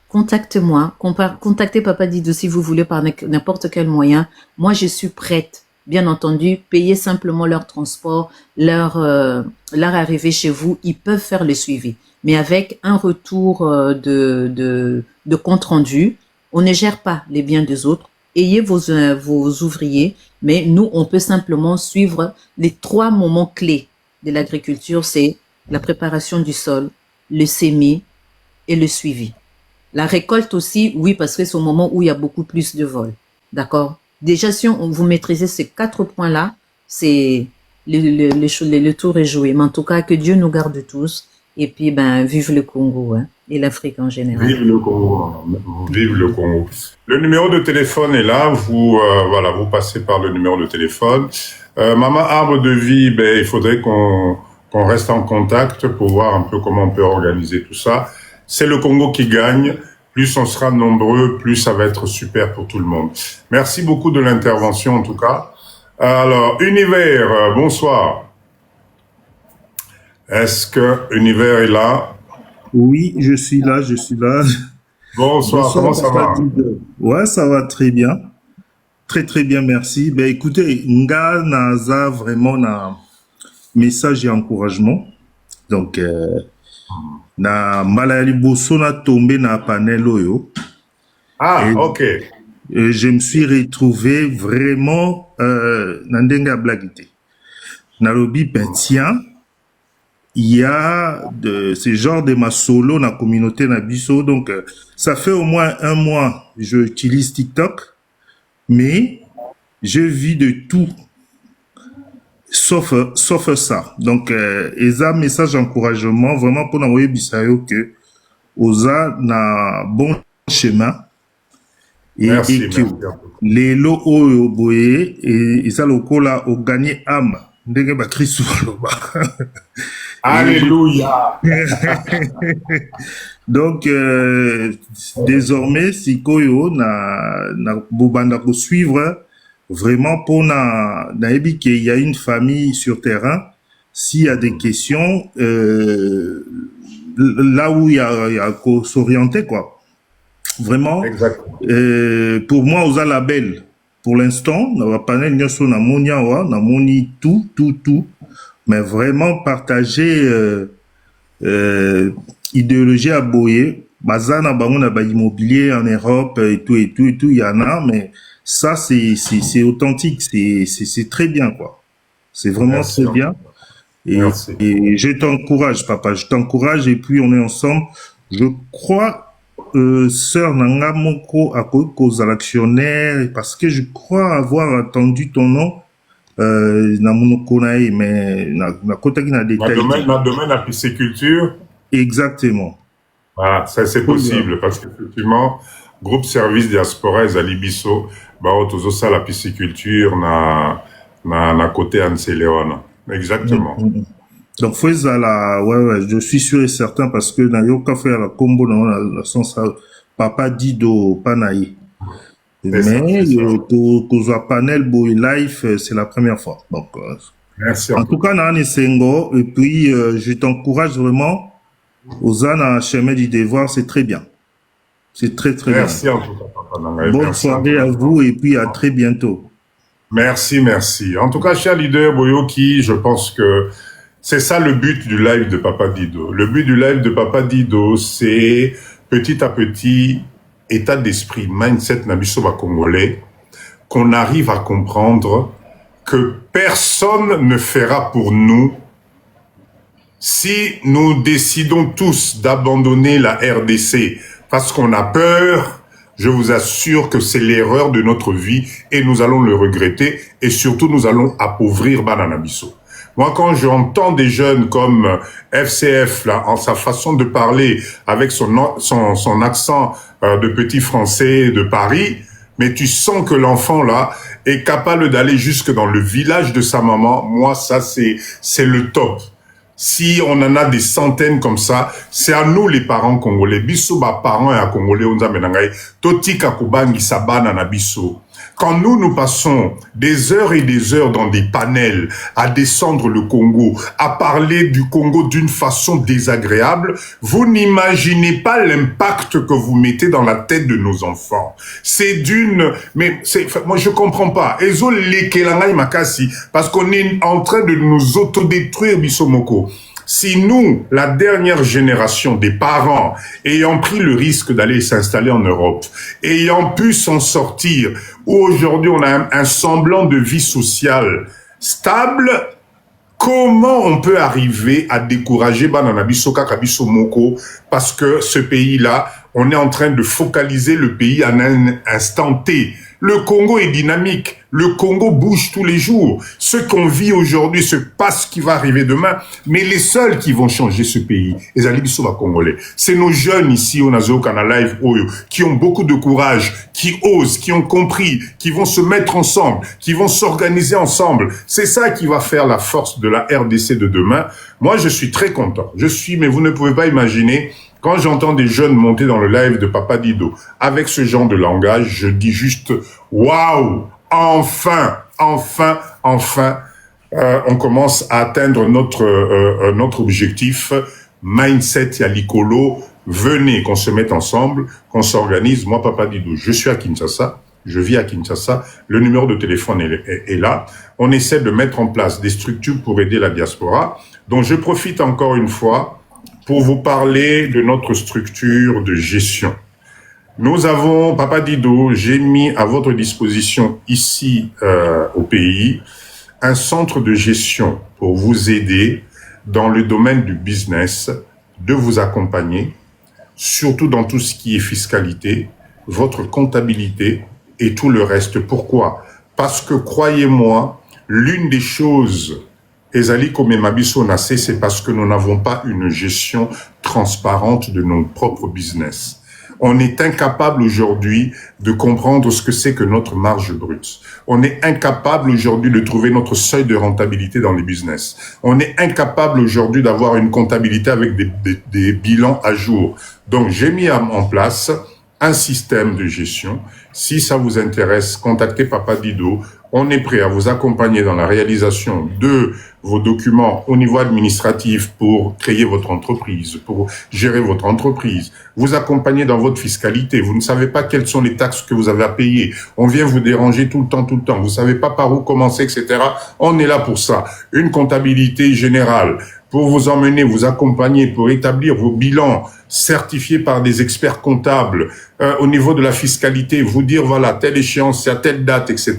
contactez-moi, contactez Papa Didou si vous voulez par n'importe quel moyen. Moi, je suis prête. Bien entendu, payez simplement leur transport, leur arrivée chez vous. Ils peuvent faire le suivi. Mais avec un retour de compte rendu, on ne gère pas les biens des autres. Ayez vos ouvriers, mais nous, on peut simplement suivre les 3 moments clés de l'agriculture. C'est la préparation du sol, le semis et le suivi. La récolte aussi, oui, parce que c'est au moment où il y a beaucoup plus de vols. D'accord? Déjà, si vous maîtrisez ces 4 points-là, c'est le tour est joué. Mais en tout cas, que Dieu nous garde tous. Et puis, vive le Congo, hein, et l'Afrique en général. Vive le Congo. Vive le Congo. Le numéro de téléphone est là. Vous passez par le numéro de téléphone. Maman Arbre de Vie, il faudrait qu'on reste en contact pour voir un peu comment on peut organiser tout ça. C'est le Congo qui gagne. Plus on sera nombreux, plus ça va être super pour tout le monde. Merci beaucoup de l'intervention en tout cas. Alors, Univers, bonsoir. Est-ce que Univers est là? Oui, je suis là. Bonsoir, comment ça va? Ouais, ça va très bien. Très très bien, merci. Écoutez, nga naza vraiment na message et encouragement. Donc, na malali boso na tombé na panel oyo. Ah, ok. Je me suis retrouvé vraiment na ndenga blagité. Na lobi tiens, il y a ce genre de ma solo na communauté na biso. Donc, ça fait au moins 1 mois je utilise TikTok, mais je vis de tout. Sauf ça. Donc, eza message d'encouragement vraiment pour n'envoyer bisayo que oza na bon chemin. Merci. Les lots oyo boye et ça lokola au gagné âme. Ndenge ba Christ loba. Alléluia. Donc, désormais, sikoyo na bobanda ko suivre vraiment pour naebi qu'il y a une famille sur terrain. S'il y a des questions, là où il y a qu'à s'orienter, quoi. Vraiment, pour moi, aux label, pour l'instant, on va pas namoni tout, mais vraiment partager idéologie à boyer, Bazana, on a immobilier en Europe et tout, il y en a, mais ça, c'est authentique, c'est très bien, quoi. C'est vraiment très bien. Merci. Et je t'encourage, papa, je t'encourage, et puis on est ensemble. Je crois, sœur Nanga Moko, à cause de l'actionnaire, parce que je crois avoir entendu ton nom, na monokonae, mais na kotaki na détail. Ma domaine à pisciculture. Exactement. Ah, ça c'est possible, parce qu'effectivement, groupe service diaspora et Alibiso, bah, autour ça, la pisciculture, na côté Anse-Léon. Exactement. Donc, faut ouais, je suis sûr et certain parce que dans le cas faire la combo dans la sens papa Dido Panaï. Mais que panel boy life, c'est la première fois. Donc, merci. En tout cas, Nane Sengo, et puis je t'encourage vraiment aux ânes chemin du devoir, c'est très bien. C'est très bien. Merci en tout cas, papa Nanga. Bonne soirée à vous et puis à très bientôt. Merci. En tout cas, cher leader Boyoki, je pense que c'est ça le but du live de Papa Dido. Le but du live de Papa Dido, c'est petit à petit, état d'esprit, mindset nabisoba congolais, qu'on arrive à comprendre que personne ne fera pour nous si nous décidons tous d'abandonner la RDC parce qu'on a peur. Je vous assure que c'est l'erreur de notre vie et nous allons le regretter et surtout nous allons appauvrir Bananabiso. Moi, quand j'entends des jeunes comme FCF, là, en sa façon de parler, avec son accent de petit français de Paris, mais tu sens que l'enfant, là, est capable d'aller jusque dans le village de sa maman. Moi, ça, c'est le top. Si on en a des centaines comme ça, c'est à nous les parents congolais. Biso ba parents et à congolais on zamenangai totika kubangi sabana na biso. Quand nous passons des heures et des heures dans des panels à descendre le Congo, à parler du Congo d'une façon désagréable, vous n'imaginez pas l'impact que vous mettez dans la tête de nos enfants. Moi je comprends pas. Ezo lekelangai makasi, parce qu'on est en train de nous autodétruire Bisomoko. Si nous, la dernière génération des parents, ayant pris le risque d'aller s'installer en Europe, ayant pu s'en sortir, où aujourd'hui on a un semblant de vie sociale stable, comment on peut arriver à décourager Bananabiso Kakabiso Moko parce que ce pays-là, on est en train de focaliser le pays à un instant T. Le Congo est dynamique. Le Congo bouge tous les jours. Ce qu'on vit aujourd'hui, c'est pas ce qui va arriver demain, mais les seuls qui vont changer ce pays, les Alibiso Congolais, c'est nos jeunes ici au Nazo Canal Live Oyo, qui ont beaucoup de courage, qui osent, qui ont compris, qui vont se mettre ensemble, qui vont s'organiser ensemble. C'est ça qui va faire la force de la RDC de demain. Moi, je suis très content. Mais vous ne pouvez pas imaginer. Quand j'entends des jeunes monter dans le live de Papa Dido avec ce genre de langage, je dis juste waouh, enfin, on commence à atteindre notre objectif. Mindset Yalikolo, venez qu'on se mette ensemble, qu'on s'organise. Moi, Papa Dido, je suis à Kinshasa, je vis à Kinshasa, le numéro de téléphone est là. On essaie de mettre en place des structures pour aider la diaspora. Donc, je profite encore une fois pour vous parler de notre structure de gestion. Nous avons, Papa Dido, j'ai mis à votre disposition ici au pays un centre de gestion pour vous aider dans le domaine du business, de vous accompagner, surtout dans tout ce qui est fiscalité, votre comptabilité et tout le reste. Pourquoi? Parce que croyez-moi, l'une des choses Ezali Komemabiso Nassé, c'est parce que nous n'avons pas une gestion transparente de nos propres business. On est incapable aujourd'hui de comprendre ce que c'est que notre marge brute. On est incapable aujourd'hui de trouver notre seuil de rentabilité dans les business. On est incapable aujourd'hui d'avoir une comptabilité avec des bilans à jour. Donc, j'ai mis en place un système de gestion. Si ça vous intéresse, contactez Papa Dido. On est prêt à vous accompagner dans la réalisation de vos documents au niveau administratif pour créer votre entreprise, pour gérer votre entreprise, vous accompagner dans votre fiscalité. Vous ne savez pas quelles sont les taxes que vous avez à payer. On vient vous déranger tout le temps. Vous savez pas par où commencer, etc. On est là pour ça. Une comptabilité générale, pour vous emmener, vous accompagner, pour établir vos bilans certifiés par des experts comptables au niveau de la fiscalité, vous dire voilà, telle échéance, c'est à telle date, etc.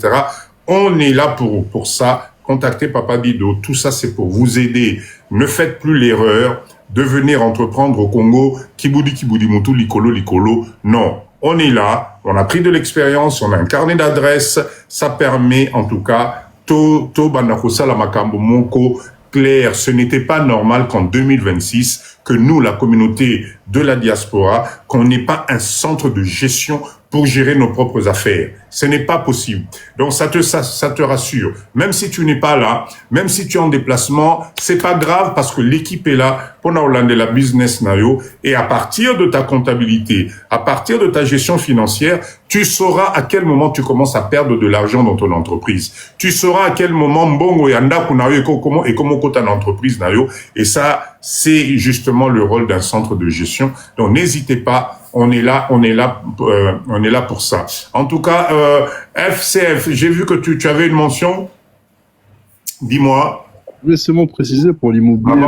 On est là pour ça. Contactez Papa Dido. Tout ça, c'est pour vous aider. Ne faites plus l'erreur de venir entreprendre au Congo. Kiboudi Moutou, Likolo. Non. On est là. On a pris de l'expérience. On a un carnet d'adresses. Ça permet, en tout cas, Banakosa la Makambo Monko, clair. Ce n'était pas normal qu'en 2026, que nous, la communauté de la diaspora, qu'on n'ait pas un centre de gestion pour gérer nos propres affaires. Ce n'est pas possible. Donc, ça te rassure. Même si tu n'es pas là, même si tu es en déplacement, c'est pas grave parce que l'équipe est là pour Hollande la business nayo. Et à partir de ta comptabilité, à partir de ta gestion financière, tu sauras à quel moment tu commences à perdre de l'argent dans ton entreprise. Tu sauras à quel moment mbongo yanda kunayo et comment kota l'entreprise nayo. Et ça, c'est justement le rôle d'un centre de gestion. Donc, n'hésitez pas. On est là pour ça. En tout cas, FCF, j'ai vu que tu avais une mention. Dis-moi. Je voulais seulement préciser pour l'immobilier.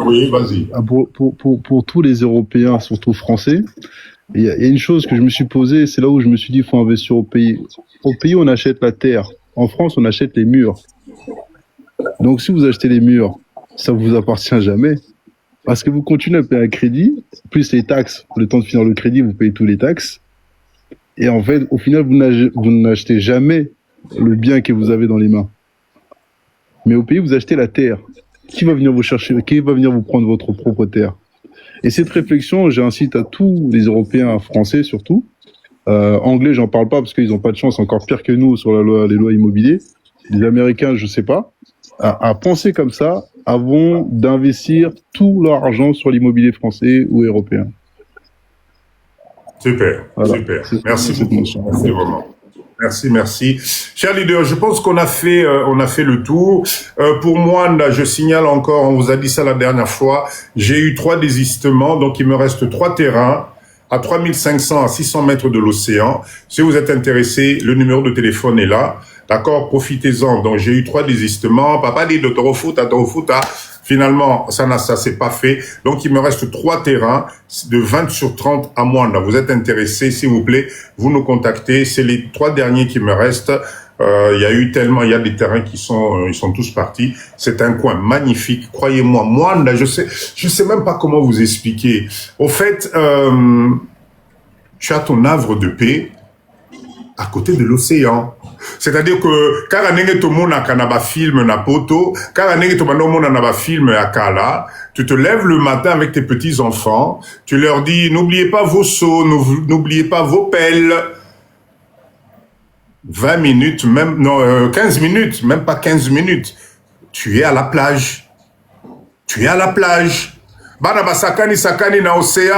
Oui, vas-y. Pour tous les Européens, surtout français, il y a une chose que je me suis posée, c'est là où je me suis dit, il faut investir au pays. Au pays, on achète la terre. En France, on achète les murs. Donc, si vous achetez les murs, ça vous appartient jamais. Parce que vous continuez à payer un crédit, plus les taxes. Le temps de finir le crédit, vous payez tous les taxes. Et en fait, au final, vous n'achetez jamais le bien que vous avez dans les mains. Mais au pays, vous achetez la terre. Qui va venir vous chercher? Qui va venir vous prendre votre propre terre? Et cette réflexion, j'incite à tous les Européens, français surtout. Anglais, j'en parle pas parce qu'ils n'ont pas de chance, encore pire que nous sur les lois immobilières. Les Américains, je sais pas. À penser comme ça avant d'investir tout leur argent sur l'immobilier français ou européen. Super, voilà. Super. Merci beaucoup. Merci vraiment. Merci. Cher leader, je pense qu'on a fait le tour. Pour moi, je signale encore, on vous a dit ça la dernière fois, j'ai eu 3 désistements, donc il me reste 3 terrains à 3500 à 600 mètres de l'océan. Si vous êtes intéressé, le numéro de téléphone est là. D'accord, profitez-en. Donc, j'ai eu 3 désistements. Papa dit de Torofuta. Finalement, ça s'est pas fait. Donc, il me reste 3 terrains de 20 sur 30 à Mwanda. Vous êtes intéressés, s'il vous plaît, vous nous contactez. C'est les 3 derniers qui me restent. Il y a eu tellement, il y a des terrains ils sont tous partis. C'est un coin magnifique. Croyez-moi, Mwanda, je sais même pas comment vous expliquer. Au fait, tu as ton havre de paix à côté de l'océan. C'est-à-dire que quand tout le monde a un film na poto, quand tout le monde a un film à Kala, tu te lèves le matin avec tes petits enfants, tu leur dis n'oubliez pas vos seaux, n'oubliez pas vos pelles. 20 minutes, 15 minutes, même pas 15 minutes. Tu es à la plage. Bana sakani na océan,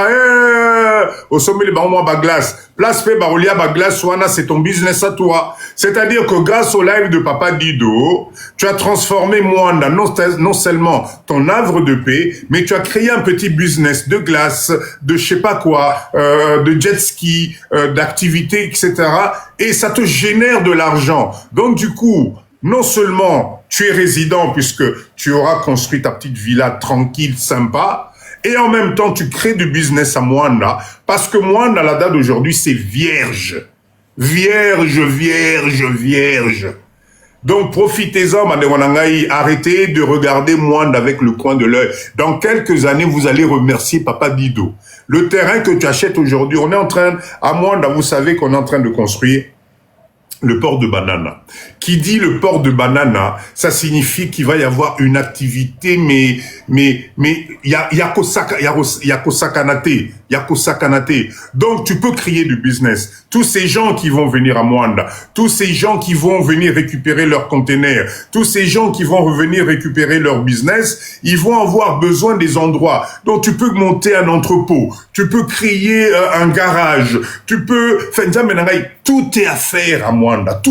au sommet le baron ba glace. Place fait barolia ba glace, wana c'est ton business à toi. C'est-à-dire que grâce au live de Papa Dido, tu as transformé Mwanda, non seulement ton havre de paix, mais tu as créé un petit business de glace, de je sais pas quoi, de jet ski, d'activités, etc. Et ça te génère de l'argent. Donc du coup, non seulement tu es résident puisque tu auras construit ta petite villa tranquille, sympa, et en même temps tu crées du business à Mwanda, parce que Mwanda, la date d'aujourd'hui, c'est vierge. Vierge. Donc profitez-en, Madewanangaï, arrêtez de regarder Mwanda avec le coin de l'œil. Dans quelques années, vous allez remercier Papa Dido. Le terrain que tu achètes aujourd'hui, on est en train, à Mwanda, vous savez qu'on est en train de construire le port de Banana. Qui dit le port de Banana, ça signifie qu'il va y avoir une activité, mais Yakosakanate. Donc, tu peux créer du business. Tous ces gens qui vont venir à Mwanda, tous ces gens qui vont venir récupérer leurs containers, tous ces gens qui vont revenir récupérer leur business, ils vont avoir besoin des endroits. Donc, tu peux monter un entrepôt, tu peux créer un garage, tu peux, tout est à faire à Mwanda,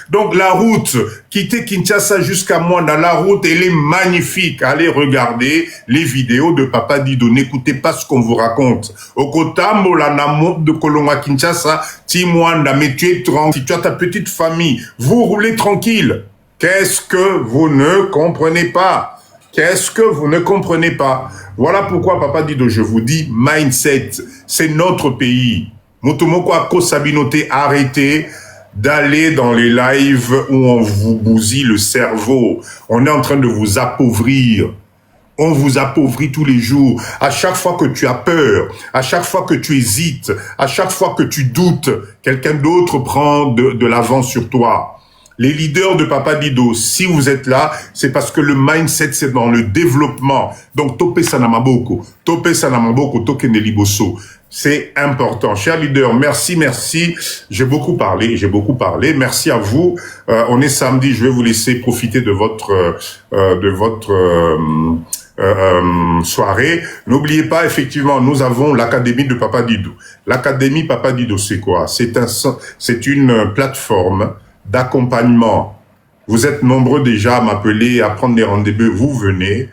Donc, la route, quitter Kinshasa jusqu'à Mwanda, la route, elle est magnifique. Allez regarder les vidéos de Papa Dido. N'écoutez pas ce qu'on vous raconte. Okotambo, la namo de Kolonga Kinshasa, ti Mwanda, mais tu es tranquille. Si tu as ta petite famille, vous roulez tranquille. Qu'est-ce que vous ne comprenez pas? Qu'est-ce que vous ne comprenez pas? Voilà pourquoi, Papa Dido, je vous dis, mindset, c'est notre pays. Motomoko a Kosabinote, arrêtez d'aller dans les lives où on vous bousille le cerveau. On est en train de vous appauvrir. On vous appauvrit tous les jours. À chaque fois que tu as peur, à chaque fois que tu hésites, à chaque fois que tu doutes, quelqu'un d'autre prend de l'avant sur toi. Les leaders de Papa Dido, si vous êtes là, c'est parce que le mindset, c'est dans le développement. Donc, Tope Sanamaboko, Tokende Liboso. C'est important. Chers leaders, merci. J'ai beaucoup parlé. Merci à vous. On est samedi. Je vais vous laisser profiter de votre soirée. N'oubliez pas, effectivement, nous avons l'Académie de Papa Dido. L'Académie Papa Dido, c'est quoi? C'est une plateforme d'accompagnement. Vous êtes nombreux déjà à m'appeler, à prendre des rendez-vous. Vous venez.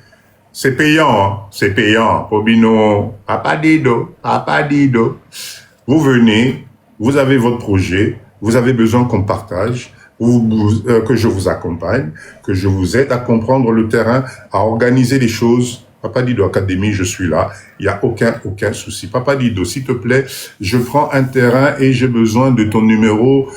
C'est payant, hein? C'est payant. Obino, Papa Dido. Vous venez, vous avez votre projet, vous avez besoin qu'on partage, que je vous accompagne, que je vous aide à comprendre le terrain, à organiser les choses. Papa Dido Académie, je suis là. Il n'y a aucun souci. Papa Dido, s'il te plaît, je prends un terrain et j'ai besoin de ton numéro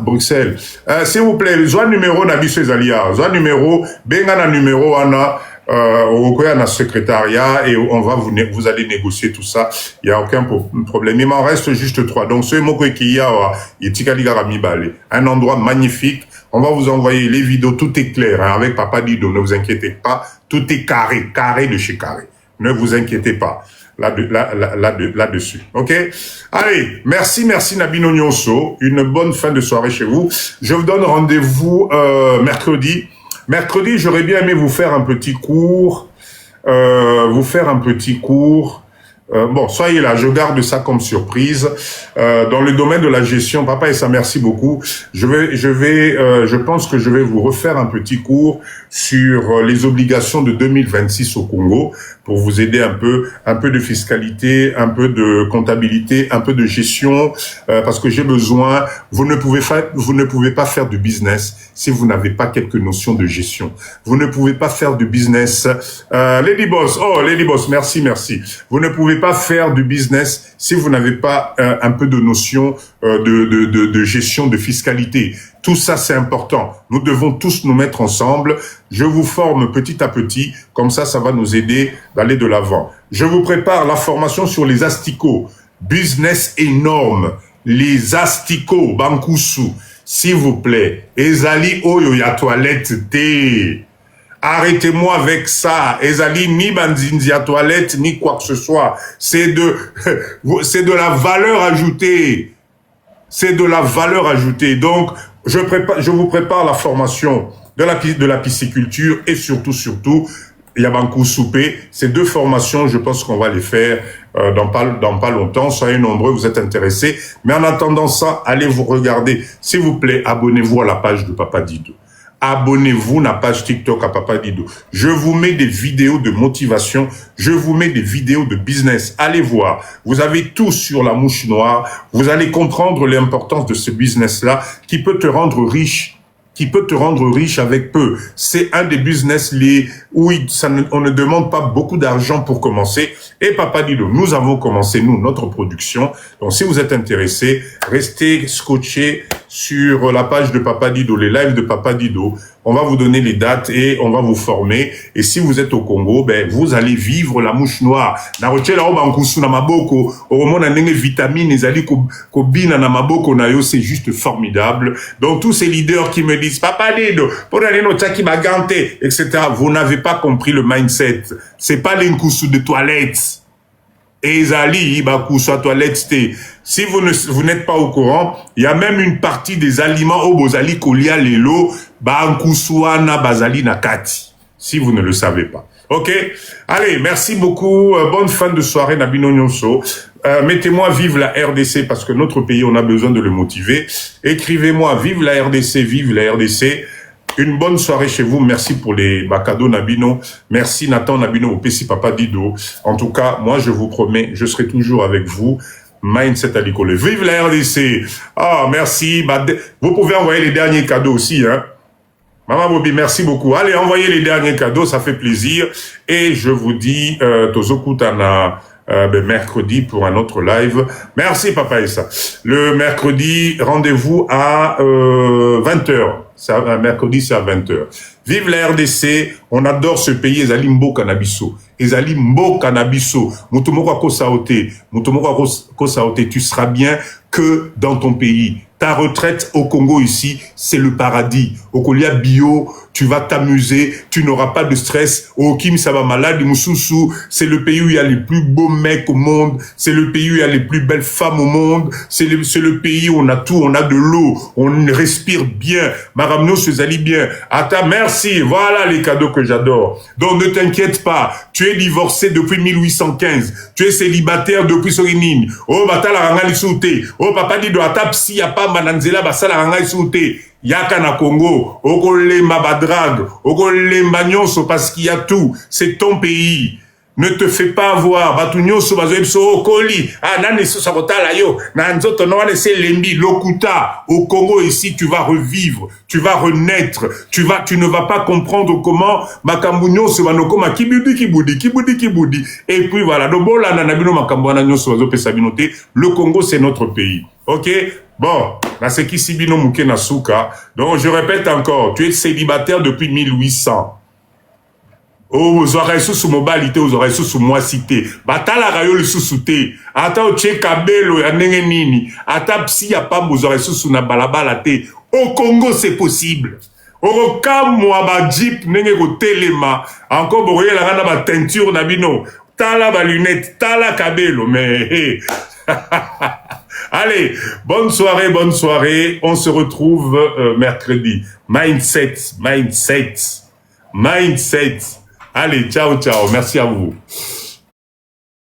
Bruxelles. S'il vous plaît, soit numéro Nabiso Ezalia, soit numéro, bengana numéro Anna, au secrétariat et vous allez négocier tout ça. Il n'y a aucun problème. Il m'en reste juste 3. Donc, ce mot qui y a, un endroit magnifique. On va vous envoyer les vidéos. Tout est clair, hein, avec Papa Dido. Ne vous inquiétez pas. Tout est carré de chez carré. Ne vous inquiétez pas. Là-dessus. OK? Allez, merci Nabino Nyonso. Une bonne fin de soirée chez vous. Je vous donne rendez-vous mercredi. Mercredi, j'aurais bien aimé vous faire un petit cours. Bon, soyez là, je garde ça comme surprise. Dans le domaine de la gestion, Papa et ça, merci beaucoup. Je pense que je vais vous refaire un petit cours sur les obligations de 2026 au Congo pour vous aider un peu de fiscalité, un peu de comptabilité, un peu de gestion, parce que j'ai besoin. Vous ne pouvez pas faire du business si vous n'avez pas quelques notions de gestion. Vous ne pouvez pas faire du business. Lady Boss, merci. Vous ne pouvez pas faire du business si vous n'avez pas un peu de notion de gestion, de fiscalité. Tout ça, c'est important. Nous devons tous nous mettre ensemble. Je vous forme petit à petit. Comme ça va nous aider d'aller de l'avant. Je vous prépare la formation sur les asticots. Business énorme. Les asticots, Bankusu. S'il vous plaît. Ezali oyo ya toilette te. Arrêtez-moi avec ça. Ezali ni banzinzi à toilette, ni quoi que ce soit. C'est de la valeur ajoutée. C'est de la valeur ajoutée. Donc, je vous prépare la formation de la pisciculture et surtout, Yabankou Soupé. Ces 2 formations, je pense qu'on va les faire dans pas longtemps. Soyez nombreux, vous êtes intéressés. Mais en attendant ça, allez vous regarder. S'il vous plaît, abonnez-vous à la page de Papa Dido. Abonnez-vous à la page TikTok à Papa Dido. Je vous mets des vidéos de motivation. Je vous mets des vidéos de business. Allez voir. Vous avez tout sur la mouche noire. Vous allez comprendre l'importance de ce business-là qui peut te rendre riche. Avec peu. C'est un des business où on ne demande pas beaucoup d'argent pour commencer. Et Papa Dido, nous avons commencé, notre production. Donc, si vous êtes intéressés, restez scotchés sur la page de Papa Dido, les lives de Papa Dido. On va vous donner les dates et on va vous former. Et si vous êtes au Congo, vous allez vivre la mouche noire. C'est juste formidable. Donc, tous ces leaders qui me disent, Papa Dido, etc., vous n'avez pas compris le mindset. C'est pas l'inkusu de toilettes. Ezali, Bakusu à toilette. Si vous n'êtes pas au courant, il y a même une partie des aliments au Bozali Kolia Lelo, Bankusuana Bazali Nakati. Si vous ne le savez pas. OK? Allez, merci beaucoup. Bonne fin de soirée, Nabino Nyonso. Mettez-moi vive la RDC parce que notre pays, on a besoin de le motiver. Écrivez-moi vive la RDC, vive la RDC. Une bonne soirée chez vous. Merci pour les cadeaux Nabino. Merci Nathan Nabino au PC Papa Dido. En tout cas, moi, je vous promets, je serai toujours avec vous. Mindset à l'école. Vive la RDC. Ah, merci. Vous pouvez envoyer les derniers cadeaux aussi, hein. Maman Bobby, merci beaucoup. Allez, envoyez les derniers cadeaux, ça fait plaisir. Et je vous dis, Tozokutana, mercredi pour un autre live. Merci, Papa Issa. Le mercredi, rendez-vous à 20h. Mercredi, c'est à 20h. Vive la RDC, on adore ce pays, Ezali Mbo Cannabiso. Ezali Mbo Cannabiso. Mutomoko Kosaote, Mutomoko Kosaote, tu seras bien que dans ton pays. Ta retraite au Congo ici, c'est le paradis. Au Kolia Bio, tu vas t'amuser, tu n'auras pas de stress. Au Kim Saba Malade, Moussoussou, c'est le pays où il y a les plus beaux mecs au monde. C'est le pays où il y a les plus belles femmes au monde. C'est le pays où on a tout, on a de l'eau, on respire bien. Maramno Sezali bien. Ata, merci. Voilà les cadeaux que j'adore. Donc ne t'inquiète pas. Tu es divorcé depuis 1815. Tu es célibataire depuis Sorinine. Oh, batala rangali soute. Oh, papa dit de ata psi ya pa mananzela basala rangali soute. Yaka na Congo. Oko lemba badrag. Oko lemba nyonso parce qu'il y a tout. C'est ton pays. Ne te fais pas avoir. Batunyoso bazoepso okoli. Ah, nane so sakotala yo. Nanzoto no wane se lembi. Lokuta. Au Congo ici, tu vas revivre. Tu vas renaître. Tu ne vas pas comprendre comment Makambunyo se banokoma kibudi. Et puis voilà. Donc bon, là, nanabino makambwana nyonso bazope sabinote. Le Congo, c'est notre pays. Ok? Bon. Naseki Sibino Muke Nasuka. Donc, je répète encore. Tu es célibataire depuis 1800. Oh, vous aurez sous mobilité, vous aurez sous moi cité. Batala rayo le sous-souté. Ata o tche kabelo ya nenge nini. Ata psi ya pa vous aurez sous na balabala te. Au Congo, c'est possible. Au kamwa ba jeep nenge ko telema. Encore boye la rana ba teinture na bino. Tala ba lunette, tala kabelo. Mais, hey. Allez, bonne soirée. On se retrouve mercredi. Mindset. Allez, ciao. Merci à vous.